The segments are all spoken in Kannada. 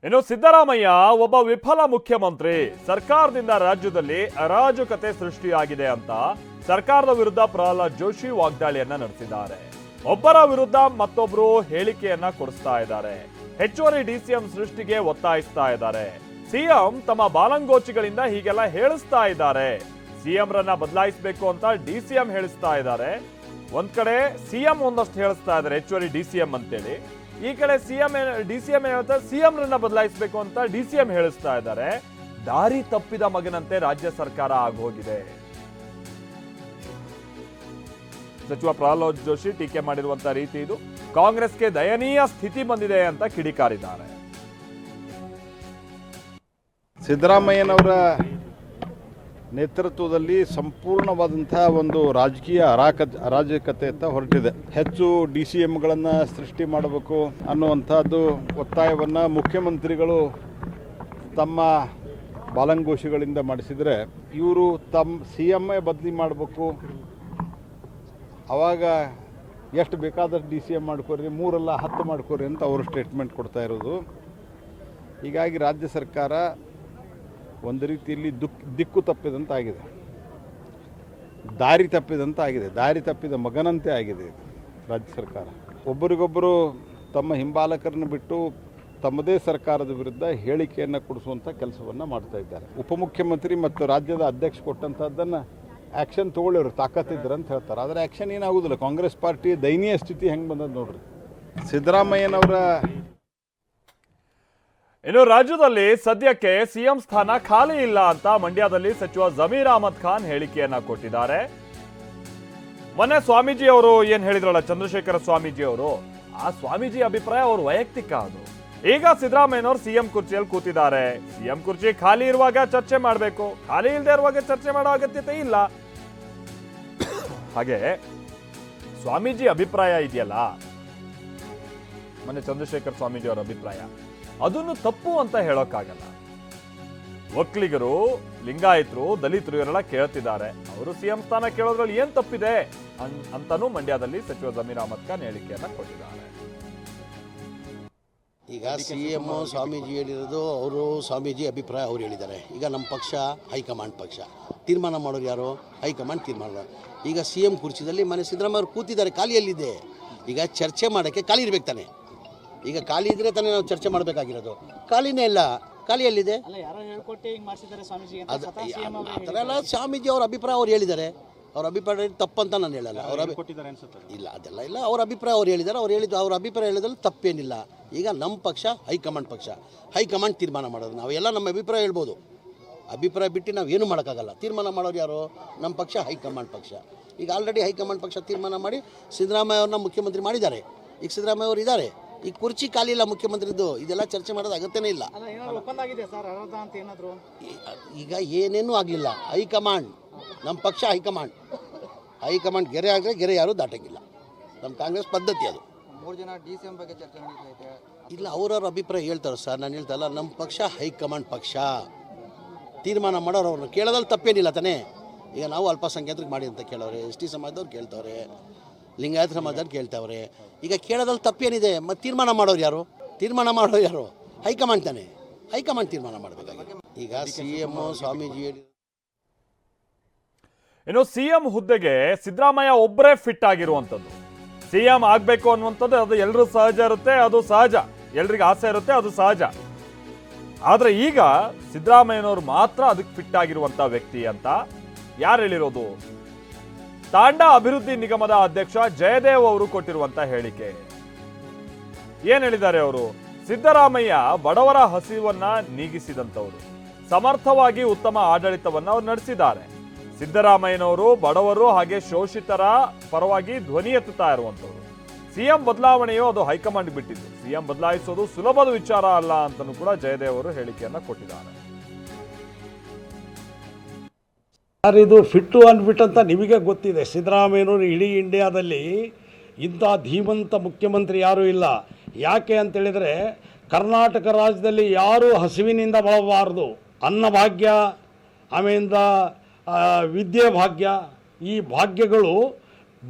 ಇನ್ನು ಸಿದ್ದರಾಮಯ್ಯ ಒಬ್ಬ ವಿಫಲ ಮುಖ್ಯಮಂತ್ರಿ, ಸರ್ಕಾರದಿಂದ ರಾಜ್ಯದಲ್ಲಿ ಅರಾಜಕತೆ ಸೃಷ್ಟಿಯಾಗಿದೆ ಅಂತ ಸರ್ಕಾರದ ವಿರುದ್ಧ ಪ್ರಹ್ಲಾದ್ ಜೋಶಿ ವಾಗ್ದಾಳಿಯನ್ನ ನಡೆಸಿದ್ದಾರೆ. ಒಬ್ಬರ ವಿರುದ್ಧ ಮತ್ತೊಬ್ಬರು ಹೇಳಿಕೆಯನ್ನ ಕೊಡಿಸ್ತಾ ಇದ್ದಾರೆ. ಹೆಚ್ಚುವರಿ ಡಿಸಿಎಂ ಸೃಷ್ಟಿಗೆ ಒತ್ತಾಯಿಸ್ತಾ ಇದ್ದಾರೆ. ಸಿಎಂ ತಮ್ಮ ಬಾಲಂಗೋಚಿಗಳಿಂದ ಹೀಗೆಲ್ಲ ಹೇಳಿಸ್ತಾ ಇದ್ದಾರೆ. ಸಿಎಂ ರನ್ನ ಬದಲಾಯಿಸಬೇಕು ಅಂತ ಡಿಸಿಎಂ ಹೇಳಿಸ್ತಾ ಇದ್ದಾರೆ. ಒಂದ್ ಕಡೆ ಸಿಎಂ ಒಂದಷ್ಟು ಹೇಳಿಸ್ತಾ ಇದ್ದಾರೆ ಹೆಚ್ಚುವರಿ ಡಿಸಿಎಂ ಅಂತೇಳಿ, ಈ ಕಡೆ ಡಿಸಿಎಂ ಹೇಳ್ತಾರೆ ಸಿಎಂ ರನ್ನ ಬದಲಾಯಿಸಬೇಕು ಅಂತ ಡಿಸಿಎಂ ಹೇಳಿಸ್ತಾ ಇದ್ದಾರೆ. ದಾರಿ ತಪ್ಪಿದ ಮಗನಂತೆ ರಾಜ್ಯ ಸರ್ಕಾರ ಆಗೋಗಿದೆ. ಸಚಿವ ಪ್ರಹ್ಲಾದ್ ಜೋಶಿ ಟೀಕೆ ಮಾಡಿರುವಂತಹ ರೀತಿ ಇದು. ಕಾಂಗ್ರೆಸ್ಗೆ ದಯನೀಯ ಸ್ಥಿತಿ ಬಂದಿದೆ ಅಂತ ಕಿಡಿಕಾರಿದ್ದಾರೆ. ಸಿದ್ದರಾಮಯ್ಯನವರ ನೇತೃತ್ವದಲ್ಲಿ ಸಂಪೂರ್ಣವಾದಂತಹ ಒಂದು ರಾಜಕೀಯ ಅರಾಜಕತೆಯತ್ತ ಹೊರಟಿದೆ. ಹೆಚ್ಚು ಡಿಸಿಎಂಗಳನ್ನು ಸೃಷ್ಟಿ ಮಾಡಬೇಕು ಅನ್ನುವಂಥದ್ದು ಒತ್ತಾಯವನ್ನು ಮುಖ್ಯಮಂತ್ರಿಗಳು ತಮ್ಮ ಬಾಲಂಗೋಷಿಗಳಿಂದ ಮಾಡಿಸಿದರೆ, ಇವರು ತಮ್ಮ ಸಿಎಂ ಬದಲಿ ಮಾಡಬೇಕು, ಆವಾಗ ಎಷ್ಟು ಬೇಕಾದಷ್ಟು ಡಿಸಿಎಂ ಮಾಡ್ಕೊರಿ, 3 ಅಲ್ಲ 10 ಮಾಡ್ಕೊರಿ ಅಂತ ಅವರು ಸ್ಟೇಟ್ಮೆಂಟ್ ಕೊಡ್ತಾ ಇರೋದು. ಹೀಗಾಗಿ ರಾಜ್ಯ ಸರ್ಕಾರ ಒಂದು ರೀತಿಯಲ್ಲಿ ದಿಕ್ಕು ತಪ್ಪಿದಂತಾಗಿದೆ, ದಾರಿ ತಪ್ಪಿದಂತಾಗಿದೆ, ದಾರಿ ತಪ್ಪಿದ ಮಗನಂತೆ ಆಗಿದೆ ರಾಜ್ಯ ಸರ್ಕಾರ. ಒಬ್ಬರಿಗೊಬ್ಬರು ತಮ್ಮ ಹಿಂಬಾಲಕರನ್ನು ಬಿಟ್ಟು ತಮ್ಮದೇ ಸರ್ಕಾರದ ವಿರುದ್ಧ ಹೇಳಿಕೆಯನ್ನು ಕೊಡಿಸುವಂಥ ಕೆಲಸವನ್ನು ಮಾಡ್ತಾ ಇದ್ದಾರೆ. ಉಪಮುಖ್ಯಮಂತ್ರಿ ಮತ್ತು ರಾಜ್ಯದ ಅಧ್ಯಕ್ಷ ಕೊಟ್ಟಂಥದ್ದನ್ನು ಆ್ಯಕ್ಷನ್ ತೊಗೊಳ್ಳೋರು ತಾಕತ್ತಿದ್ರು ಅಂತ ಹೇಳ್ತಾರೆ. ಆದರೆ ಆ್ಯಕ್ಷನ್ ಏನಾಗೋದಿಲ್ಲ. ಕಾಂಗ್ರೆಸ್ ಪಾರ್ಟಿ ದಯನೀಯ ಸ್ಥಿತಿ ಹೆಂಗೆ ಬಂದದ್ದು ನೋಡ್ರಿ. ಸಿದ್ದರಾಮಯ್ಯನವರ ಇನ್ನು ರಾಜ್ಯದಲ್ಲಿ ಸದ್ಯಕ್ಕೆ ಸಿಎಂ ಸ್ಥಾನ ಖಾಲಿ ಇಲ್ಲ ಅಂತ ಮಂಡ್ಯದಲ್ಲಿ ಸಚಿವ ಜಮೀರ್ ಅಹಮದ್ ಖಾನ್ ಹೇಳಿಕೆಯನ್ನ ಕೊಟ್ಟಿದ್ದಾರೆ. ಮೊನ್ನೆ ಸ್ವಾಮೀಜಿ ಅವರು ಏನ್ ಹೇಳಿದ್ರಲ್ಲ, ಚಂದ್ರಶೇಖರ ಸ್ವಾಮೀಜಿ ಅವರು, ಆ ಸ್ವಾಮೀಜಿ ಅಭಿಪ್ರಾಯ ಅವ್ರ ವೈಯಕ್ತಿಕ. ಅದು ಈಗ ಸಿದ್ದರಾಮಯ್ಯನವರು ಸಿಎಂ ಕುರ್ಚಿಯಲ್ಲಿ ಕೂತಿದ್ದಾರೆ. ಸಿಎಂ ಕುರ್ಚಿ ಖಾಲಿ ಇರುವಾಗ ಚರ್ಚೆ ಮಾಡಬೇಕು, ಖಾಲಿ ಇಲ್ಲದೆ ಇರುವಾಗ ಚರ್ಚೆ ಮಾಡೋ ಅಗತ್ಯತೆ ಇಲ್ಲ. ಹಾಗೆ ಸ್ವಾಮೀಜಿ ಅಭಿಪ್ರಾಯ ಇದೆಯಲ್ಲ, ಮೊನ್ನೆ ಚಂದ್ರಶೇಖರ್ ಸ್ವಾಮೀಜಿ ಅವರ ಅಭಿಪ್ರಾಯ, ಅದನ್ನು ತಪ್ಪು ಅಂತ ಹೇಳೋಕ್ಕಾಗಲ್ಲ. ಒಕ್ಕಲಿಗರು, ಲಿಂಗಾಯತರು, ದಲಿತರು ಇವರೆಲ್ಲ ಕೇಳ್ತಿದ್ದಾರೆ. ಅವರು ಸಿಎಂ ಸ್ಥಾನ ಕೇಳೋದ್ರಲ್ಲಿ ಏನ್ ತಪ್ಪಿದೆ ಅಂತಾನೂ ಮಂಡ್ಯದಲ್ಲಿ ಸಚಿವ ಜಮೀರ್ ಅಹಮದ್ ಖಾನ್ ಹೇಳಿಕೆಯನ್ನ ಕೊಟ್ಟಿದ್ದಾರೆ. ಈಗ ಸಿಎಂ ಸ್ವಾಮೀಜಿ ಹೇಳಿರೋದು, ಅವರು ಸ್ವಾಮೀಜಿ ಅಭಿಪ್ರಾಯ ಅವ್ರು ಹೇಳಿದ್ದಾರೆ. ಈಗ ನಮ್ಮ ಪಕ್ಷ ಹೈಕಮಾಂಡ್ ಪಕ್ಷ, ತೀರ್ಮಾನ ಮಾಡೋರು ಯಾರು? ಹೈಕಮಾಂಡ್ ತೀರ್ಮಾನ. ಈಗ ಸಿಎಂ ಕುರ್ಚಿದಲ್ಲಿ ಮನೆ ಸಿದ್ದರಾಮಯ್ಯ ಅವರು ಕೂತಿದ್ದಾರೆ, ಖಾಲಿಯಲ್ಲಿದೆ. ಈಗ ಚರ್ಚೆ ಮಾಡೋಕ್ಕೆ ಖಾಲಿ ಇರ್ಬೇಕು ತಾನೆ. ಈಗ ಖಾಲಿ ಇದ್ರೆ ತಾನೇ ನಾವು ಚರ್ಚೆ ಮಾಡಬೇಕಾಗಿರೋದು. ಖಾಲಿನೇ ಇಲ್ಲ, ಖಾಲಿಯಲ್ಲಿದೆ. ಆ ಥರ ಎಲ್ಲ ಸ್ವಾಮೀಜಿ ಅವ್ರ ಅಭಿಪ್ರಾಯ ಅವ್ರು ಹೇಳಿದ್ದಾರೆ. ಅವ್ರ ಅಭಿಪ್ರಾಯ ತಪ್ಪಂತ ನಾನು ಹೇಳಲ್ಲ. ಇಲ್ಲ ಅದೆಲ್ಲ ಇಲ್ಲ, ಅವ್ರ ಅಭಿಪ್ರಾಯ ಅವ್ರು ಹೇಳಿದ್ದಾರೆ. ಅವ್ರ ಅಭಿಪ್ರಾಯ ಹೇಳಿದ್ರೆ ತಪ್ಪೇನಿಲ್ಲ. ಈಗ ನಮ್ಮ ಪಕ್ಷ ಹೈಕಮಾಂಡ್ ಪಕ್ಷ, ಹೈಕಮಾಂಡ್ ತೀರ್ಮಾನ ಮಾಡೋದು. ನಾವೆಲ್ಲ ನಮ್ಮ ಅಭಿಪ್ರಾಯ ಹೇಳ್ಬೋದು, ಅಭಿಪ್ರಾಯ ಬಿಟ್ಟು ನಾವು ಏನು ಮಾಡೋಕ್ಕಾಗಲ್ಲ. ತೀರ್ಮಾನ ಮಾಡೋರು ಯಾರು? ನಮ್ಮ ಪಕ್ಷ ಹೈಕಮಾಂಡ್ ಪಕ್ಷ. ಈಗ ಆಲ್ರೆಡಿ ಹೈಕಮಾಂಡ್ ಪಕ್ಷ ತೀರ್ಮಾನ ಮಾಡಿ ಸಿದ್ದರಾಮಯ್ಯ ಅವ್ರನ್ನ ಮುಖ್ಯಮಂತ್ರಿ ಮಾಡಿದ್ದಾರೆ. ಈಗ ಸಿದ್ದರಾಮಯ್ಯ ಅವರು ಇದ್ದಾರೆ, ಈಗ ಕುರ್ಚಿ ಖಾಲಿ ಇಲ್ಲ ಮುಖ್ಯಮಂತ್ರಿದು. ಇದೆಲ್ಲ ಚರ್ಚೆ ಮಾಡೋದು ಅಗತ್ಯನೇ ಇಲ್ಲ. ಈಗ ಏನೇನೂ ಆಗಲಿಲ್ಲ. ಹೈಕಮಾಂಡ್, ನಮ್ಮ ಪಕ್ಷ ಹೈಕಮಾಂಡ್ ಗೆರೆ ಆದರೆ ಗೆರೆ ಯಾರೂ ದಾಟಂಗಿಲ್ಲ. ನಮ್ಮ ಕಾಂಗ್ರೆಸ್ ಪದ್ಧತಿ ಅದು. 3 ಜನ ಡಿಸಿಎಂ ಬಗ್ಗೆ ಚರ್ಚೆ ನಡೀತೈತೆ. ಇಲ್ಲ, ಅವ್ರವ್ರ ಅಭಿಪ್ರಾಯ ಹೇಳ್ತಾರೆ ಸರ್. ನಾನು ಹೇಳ್ತಲ್ಲ, ನಮ್ಮ ಪಕ್ಷ ಹೈಕಮಾಂಡ್ ಪಕ್ಷ, ತೀರ್ಮಾನ ಮಾಡೋರು ಅವ್ರನ್ನ ಕೇಳೋದ್ರಲ್ಲಿ ತಪ್ಪೇನಿಲ್ಲ ತಾನೇ. ಈಗ ನಾವು ಅಲ್ಪಸಂಖ್ಯಾತರಿಗೆ ಮಾಡಿ ಅಂತ ಕೇಳೋರೆ, ST ಸಮಾಜದವ್ರು ಕೇಳ್ತವ್ರೆ, ಲಿಂಗಾಯತ ಸಮಾಜದವ್ರು ಕೇಳ್ತಾವ್ರೆ. ಈಗ ಕೇಳೋದ್ರಲ್ಲಿ ತಪ್ಪೇನಿದೆ? ಮತ್ತು ತೀರ್ಮಾನ ಮಾಡೋರು ಯಾರು? ಹೈಕಮಾಂಡ್ ತಾನೆ. ಹೈಕಮಾಂಡ್ ತೀರ್ಮಾನ ಮಾಡಬೇಕಾಗಿದೆ. ಈಗ ಸಿಎಂ ಸ್ವಾಮೀಜಿ ಹೇಳಿ. ಇನ್ನು ಸಿಎಂ ಹುದ್ದೆಗೆ ಸಿದ್ದರಾಮಯ್ಯ ಒಬ್ಬರೇ ಫಿಟ್ ಆಗಿರುವಂಥದ್ದು. ಸಿಎಂ ಆಗ್ಬೇಕು ಅನ್ನುವಂಥದ್ದು ಅದು ಎಲ್ಲರೂ ಸಹಜ ಇರುತ್ತೆ, ಅದು ಸಹಜ. ಎಲ್ರಿಗೂ ಆಸೆ ಇರುತ್ತೆ, ಅದು ಸಹಜ. ಆದ್ರೆ ಈಗ ಸಿದ್ದರಾಮಯ್ಯನವರು ಮಾತ್ರ ಅದಕ್ಕೆ ಫಿಟ್ ಆಗಿರುವಂತ ವ್ಯಕ್ತಿ ಅಂತ ಯಾರು ಹೇಳಿರೋದು? ತಾಂಡಾ ಅಭಿವೃದ್ಧಿ ನಿಗಮದ ಅಧ್ಯಕ್ಷ ಜಯದೇವ್ ಅವರು ಕೊಟ್ಟಿರುವಂತ ಹೇಳಿಕೆ. ಏನ್ ಹೇಳಿದ್ದಾರೆ ಅವರು? ಸಿದ್ದರಾಮಯ್ಯ ಬಡವರ ಹಸಿವನ್ನ ನೀಗಿಸಿದಂತವರು, ಸಮರ್ಥವಾಗಿ ಉತ್ತಮ ಆಡಳಿತವನ್ನ ಅವರು ನಡೆಸಿದ್ದಾರೆ. ಸಿದ್ದರಾಮಯ್ಯನವರು ಬಡವರು ಹಾಗೆ ಶೋಷಿತರ ಪರವಾಗಿ ಧ್ವನಿ ಎತ್ತುತ್ತಾ ಇರುವಂತವರು. ಸಿಎಂ ಬದಲಾವಣೆಯು ಅದು ಹೈಕಮಾಂಡ್ ಬಿಟ್ಟಿದ್ದು, ಸಿಎಂ ಬದಲಾಯಿಸೋದು ಸುಲಭದ ವಿಚಾರ ಅಲ್ಲ ಅಂತಲೂ ಕೂಡ ಜಯದೇವ್ ಅವರು ಹೇಳಿಕೆಯನ್ನ ಕೊಟ್ಟಿದ್ದಾರೆ. ಸರ್, ಇದು ಫಿಟ್ಟು ಅಂದ್ಬಿಟ್ಟಂತ ನಿಮಗೆ ಗೊತ್ತಿದೆ. ಸಿದ್ದರಾಮಯ್ಯನವರು ಇಡೀ ಇಂಡಿಯಾದಲ್ಲಿ ಇಂಥ ಧೀಮಂತ ಮುಖ್ಯಮಂತ್ರಿ ಯಾರೂ ಇಲ್ಲ. ಯಾಕೆ ಅಂತೇಳಿದರೆ, ಕರ್ನಾಟಕ ರಾಜ್ಯದಲ್ಲಿ ಯಾರೂ ಹಸಿವಿನಿಂದ ಬಳಬಾರದು. ಅನ್ನಭಾಗ್ಯ, ಆಮೇಲಿಂದ ವಿದ್ಯೆ ಭಾಗ್ಯ, ಈ ಭಾಗ್ಯಗಳು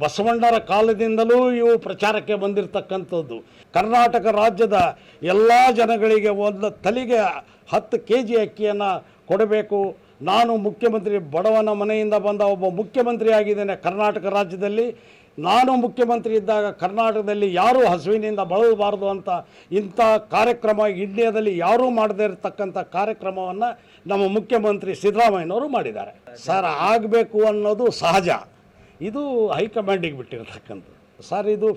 ಬಸವಣ್ಣರ ಕಾಲದಿಂದಲೂ ಇವು ಪ್ರಚಾರಕ್ಕೆ ಬಂದಿರತಕ್ಕಂಥದ್ದು. ಕರ್ನಾಟಕ ರಾಜ್ಯದ ಎಲ್ಲ ಜನಗಳಿಗೆ ಒಂದು ತಲೆಗೆ 10 kg ಅಕ್ಕಿಯನ್ನು ಕೊಡಬೇಕು. ನಾನು ಮುಖ್ಯಮಂತ್ರಿ, ಬಡವನ ಮನೆಯಿಂದ ಬಂದ ಒಬ್ಬ ಮುಖ್ಯಮಂತ್ರಿ ಆಗಿದ್ದೇನೆ ಕರ್ನಾಟಕ ರಾಜ್ಯದಲ್ಲಿ. ನಾನು ಮುಖ್ಯಮಂತ್ರಿ ಇದ್ದಾಗ ಕರ್ನಾಟಕದಲ್ಲಿ ಯಾರೂ ಹಸುವಿನಿಂದ ಬಳಲಬಾರ್ದು ಅಂತ ಇಂಥ ಕಾರ್ಯಕ್ರಮ ಇಂಡಿಯಾದಲ್ಲಿ ಯಾರೂ ಮಾಡದೇ ಇರತಕ್ಕಂಥ ಕಾರ್ಯಕ್ರಮವನ್ನು ನಮ್ಮ ಮುಖ್ಯಮಂತ್ರಿ ಸಿದ್ದರಾಮಯ್ಯನವರು ಮಾಡಿದ್ದಾರೆ. ಸರ್, ಆಗಬೇಕು ಅನ್ನೋದು ಸಹಜ, ಇದು ಹೈಕಮಾಂಡಿಗೆ ಬಿಟ್ಟಿರತಕ್ಕಂಥದ್ದು. ಸರ್, ಇದು